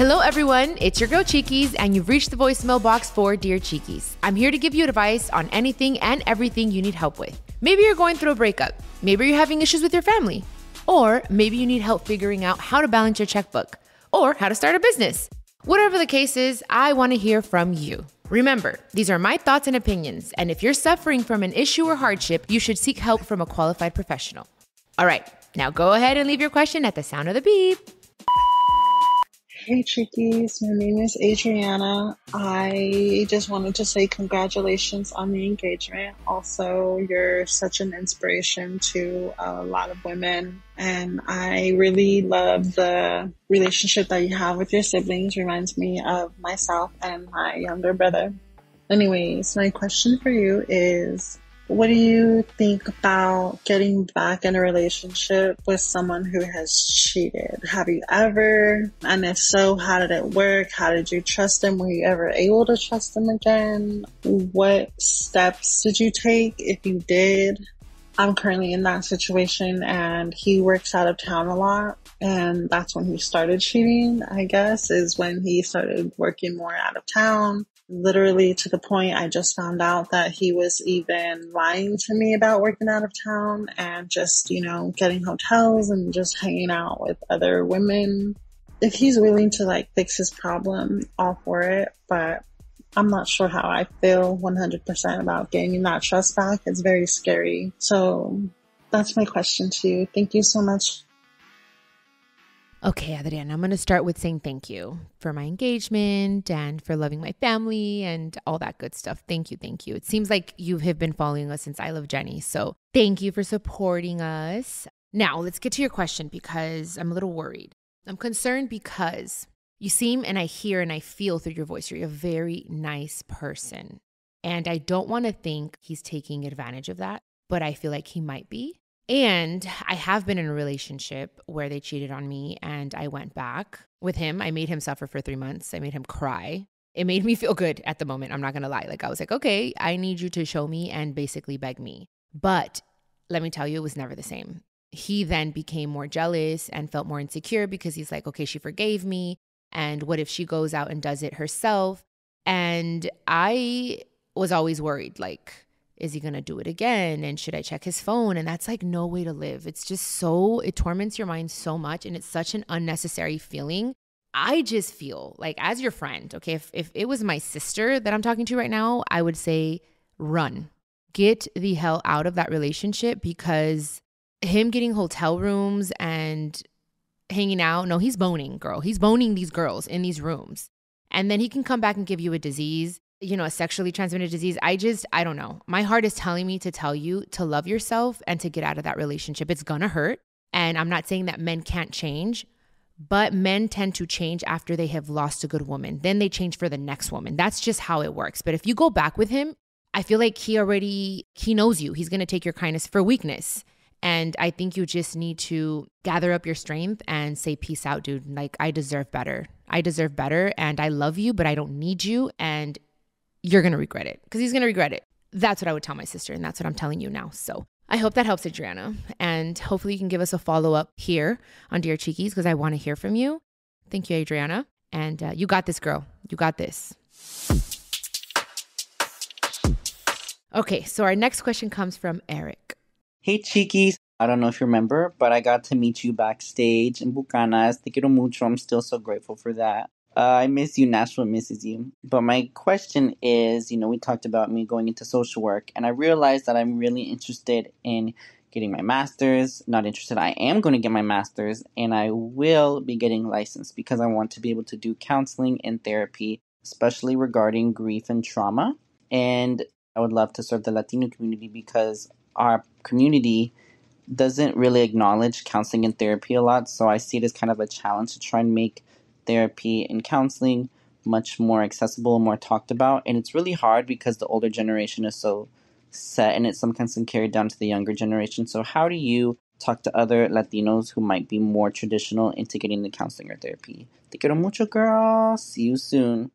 Hello, everyone. It's your girl, Chiquis, and you've reached the voicemail box for Dear Chiquis. I'm here to give you advice on anything and everything you need help with. Maybe you're going through a breakup. Maybe you're having issues with your family. Or maybe you need help figuring out how to balance your checkbook or how to start a business. Whatever the case is, I want to hear from you. Remember, these are my thoughts and opinions, and if you're suffering from an issue or hardship, you should seek help from a qualified professional. All right, now go ahead and leave your question at the sound of the beep. Hey Chiquis, my name is Adriana. I just wanted to say congratulations on the engagement. Also, you're such an inspiration to a lot of women. And I really love the relationship that you have with your siblings. Reminds me of myself and my younger brother. Anyways, my question for you is, what do you think about getting back in a relationship with someone who has cheated? Have you ever? And if so, how did it work? How did you trust them? Were you ever able to trust them again? What steps did you take if you did? I'm currently in that situation and he works out of town a lot. And that's when he started cheating, I guess, is when he started working more out of town. Literally to the point I just found out that he was even lying to me about working out of town and just, getting hotels and just hanging out with other women. If he's willing to fix his problem, all for it. But I'm not sure how I feel 100% about gaining that trust back. It's very scary. So that's my question to you. Thank you so much. Okay, Adriana, I'm going to start with saying thank you for my engagement and for loving my family and all that good stuff. Thank you. Thank you. It seems like you have been following us since I Love Jenny. So thank you for supporting us. Now, let's get to your question because I'm a little worried. I'm concerned because you seem and I hear and I feel through your voice, you're a very nice person. And I don't want to think he's taking advantage of that, but I feel like he might be. And I have been in a relationship where they cheated on me and I went back with him. I made him suffer for 3 months. I made him cry. It made me feel good at the moment. I'm not going to lie. I was like, okay, I need you to show me and basically beg me. But let me tell you, it was never the same. He then became more jealous and felt more insecure because he's like, okay, she forgave me. And what if she goes out and does it herself? And I was always worried, is he going to do it again? And should I check his phone? And that's no way to live. It's just it torments your mind so much. And it's such an unnecessary feeling. I just feel as your friend, okay, if it was my sister that I'm talking to right now, I would say run. Get the hell out of that relationship because him getting hotel rooms and hanging out, no, he's boning, girl. He's boning these girls in these rooms. And then he can come back and give you a disease. A sexually transmitted disease. I don't know. My heart is telling me to tell you to love yourself and to get out of that relationship. It's gonna hurt. And I'm not saying that men can't change, but men tend to change after they have lost a good woman. Then they change for the next woman. That's just how it works. But if you go back with him, I feel like he knows you. He's gonna take your kindness for weakness. And I think you just need to gather up your strength and say, peace out, dude. I deserve better. I deserve better. And I love you, but I don't need you. And you're going to regret it because he's going to regret it. That's what I would tell my sister. And that's what I'm telling you now. So I hope that helps, Adriana. And hopefully you can give us a follow-up here on Dear Chiquis because I want to hear from you. Thank you, Adriana. And you got this, girl. You got this. Okay, so our next question comes from Eric. Hey, Chiquis. I don't know if you remember, but I got to meet you backstage in Bucanas. Te quiero mucho. I'm still so grateful for that. I miss you. Nashville misses you. But my question is, we talked about me going into social work, and I realized that I'm really interested in getting my master's. Not interested. I am going to get my master's, and I will be getting licensed because I want to be able to do counseling and therapy, especially regarding grief and trauma. And I would love to serve the Latino community because our community doesn't really acknowledge counseling and therapy a lot. So I see it as kind of a challenge to try and make therapy and counseling much more accessible and more talked about. And it's really hard because the older generation is so set and it sometimes can carry down to the younger generation. So how do you talk to other Latinos who might be more traditional into getting the counseling or therapy? Te quiero mucho, girl. See you soon.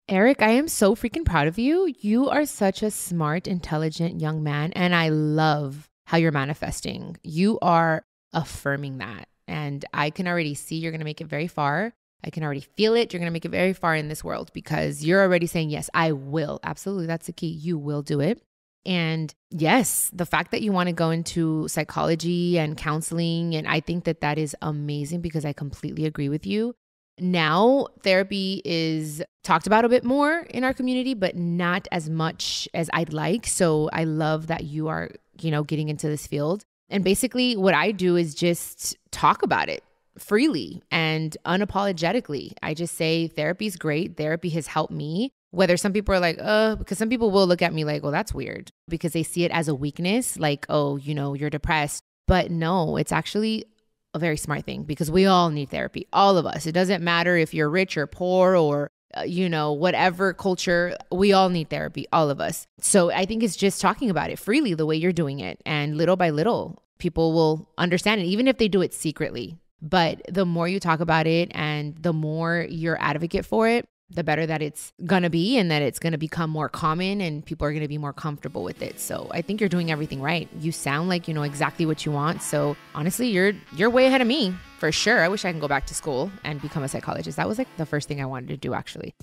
Eric, I am so freaking proud of you. You are such a smart, intelligent young man. And I love how you're manifesting. You are affirming that. And I can already see you're going to make it very far. I can already feel it. You're going to make it very far in this world because you're already saying, yes, I will. Absolutely. That's the key. You will do it. And yes, the fact that you want to go into psychology and counseling, and I think that that is amazing because I completely agree with you. Now, therapy is talked about a bit more in our community, but not as much as I'd like. So I love that you are, getting into this field. And basically what I do is just talk about it freely and unapologetically. I just say therapy's great. Therapy has helped me. Whether some people are like, because some people will look at me like, well, that's weird because they see it as a weakness, like, oh, you're depressed. But no, it's actually a very smart thing because we all need therapy. All of us. It doesn't matter if you're rich or poor or, whatever culture, we all need therapy, all of us. So I think it's just talking about it freely the way you're doing it. And little by little, people will understand it, even if they do it secretly. But the more you talk about it and the more you're advocate for it, the better that it's going to be and that it's going to become more common and people are going to be more comfortable with it. So I think you're doing everything right. You sound like you know exactly what you want. So honestly, you're way ahead of me for sure. I wish I can go back to school and become a psychologist. That was like the first thing I wanted to do actually.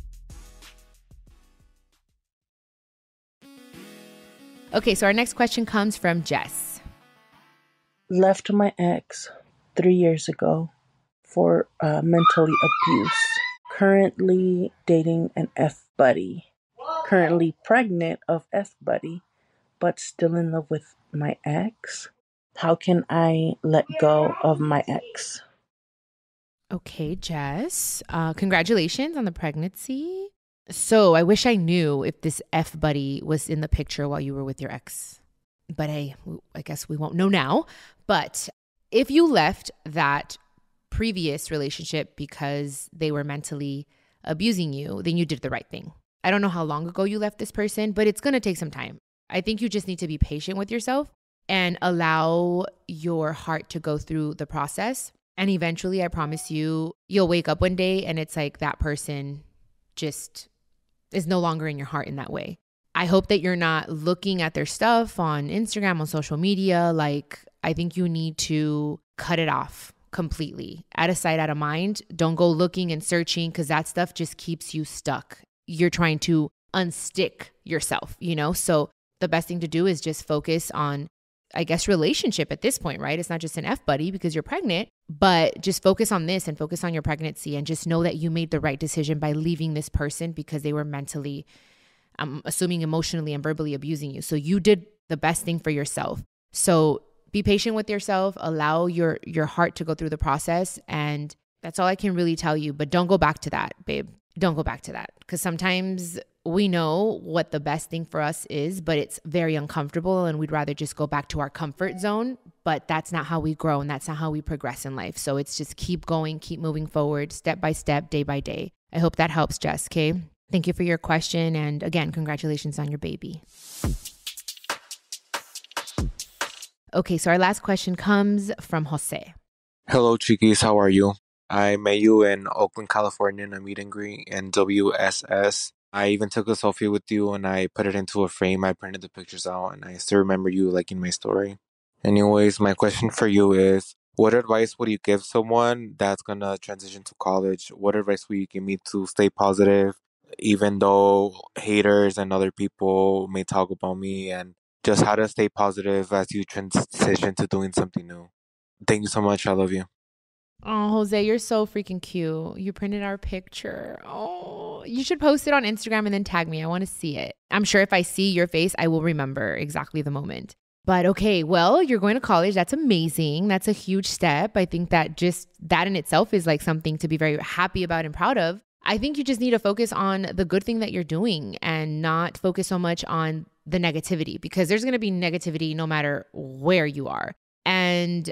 Okay, so our next question comes from Jess. Left my ex 3 years ago for mentally abuse. Currently dating an F-buddy. Currently pregnant of F-buddy, but still in love with my ex. How can I let go of my ex? Okay, Jess. Congratulations on the pregnancy. So I wish I knew if this F-buddy was in the picture while you were with your ex. But hey, I guess we won't know now. But if you left that previous relationship because they were mentally abusing you, then you did the right thing. I don't know how long ago you left this person, but it's going to take some time. I think you just need to be patient with yourself and allow your heart to go through the process. And eventually, I promise you, you'll wake up one day and it's like that person just is no longer in your heart in that way. I hope that you're not looking at their stuff on Instagram, on social media. Like, I think you need to cut it off completely. Out of sight, out of mind. Don't go looking and searching because that stuff just keeps you stuck. You're trying to unstick yourself, So the best thing to do is just focus on, I guess, relationship at this point, right? It's not just an F-buddy because you're pregnant, but just focus on this and focus on your pregnancy and just know that you made the right decision by leaving this person because they were mentally, I'm assuming emotionally and verbally abusing you. So you did the best thing for yourself. So be patient with yourself, allow your heart to go through the process. And that's all I can really tell you. But don't go back to that, babe. Don't go back to that. Because sometimes we know what the best thing for us is, but it's very uncomfortable and we'd rather just go back to our comfort zone. But that's not how we grow and that's not how we progress in life. So it's just keep going, keep moving forward, step by step, day by day. I hope that helps, Jess, okay? Thank you for your question. And again, congratulations on your baby. Okay, so our last question comes from Jose. Hello, Chiquis. How are you? I met you in Oakland, California in a meet and greet in WSS. I even took a selfie with you and I put it into a frame. I printed the pictures out and I still remember you liking my story. Anyways, my question for you is, what advice would you give someone that's going to transition to college? What advice would you give me to stay positive, even though haters and other people may talk about me, and just how to stay positive as you transition to doing something new? Thank you so much. I love you. Oh, Jose, you're so freaking cute. You printed our picture. Oh, you should post it on Instagram and then tag me. I want to see it. I'm sure if I see your face, I will remember exactly the moment. But okay, well, you're going to college. That's amazing. That's a huge step. I think that just that in itself is like something to be very happy about and proud of. I think you just need to focus on the good thing that you're doing and not focus so much on the negativity, because there's going to be negativity no matter where you are. And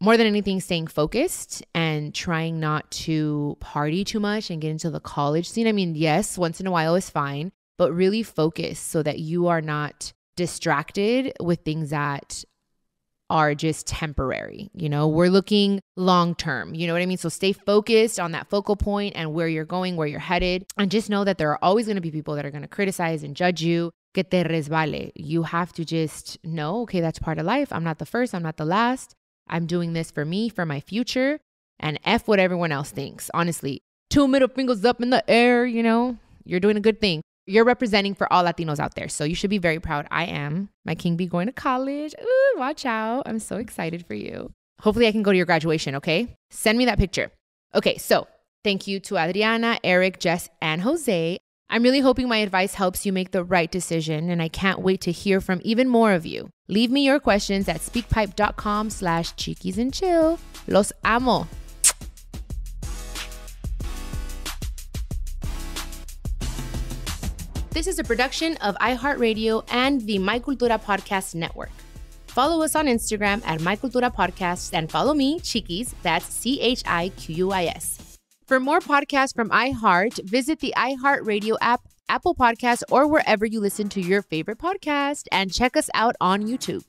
more than anything, staying focused and trying not to party too much and get into the college scene. I mean, yes, once in a while is fine, but really focus so that you are not distracted with things that are just temporary. We're looking long term. You know what I mean? So stay focused on that focal point and where you're going, where you're headed. And just know that there are always going to be people that are going to criticize and judge you. Que te resbale. You have to just know, okay, that's part of life. I'm not the first. I'm not the last. I'm doing this for me, for my future. and F what everyone else thinks. Honestly, 2 middle fingers up in the air, you know, you're doing a good thing. You're representing for all Latinos out there. So you should be very proud. I am. My king be going to college. Ooh, watch out. I'm so excited for you. Hopefully I can go to your graduation, okay? Send me that picture. Okay, so thank you to Adriana, Eric, Jes, and Jose. I'm really hoping my advice helps you make the right decision, and I can't wait to hear from even more of you. Leave me your questions at speakpipe.com/Chiquis and Chill. Los amo. This is a production of iHeartRadio and the My Cultura Podcast Network. Follow us on Instagram at My Cultura Podcast and follow me, Chiquis, that's CHIQUIS. For more podcasts from iHeart, visit the iHeartRadio app, Apple Podcasts, or wherever you listen to your favorite podcast, and check us out on YouTube.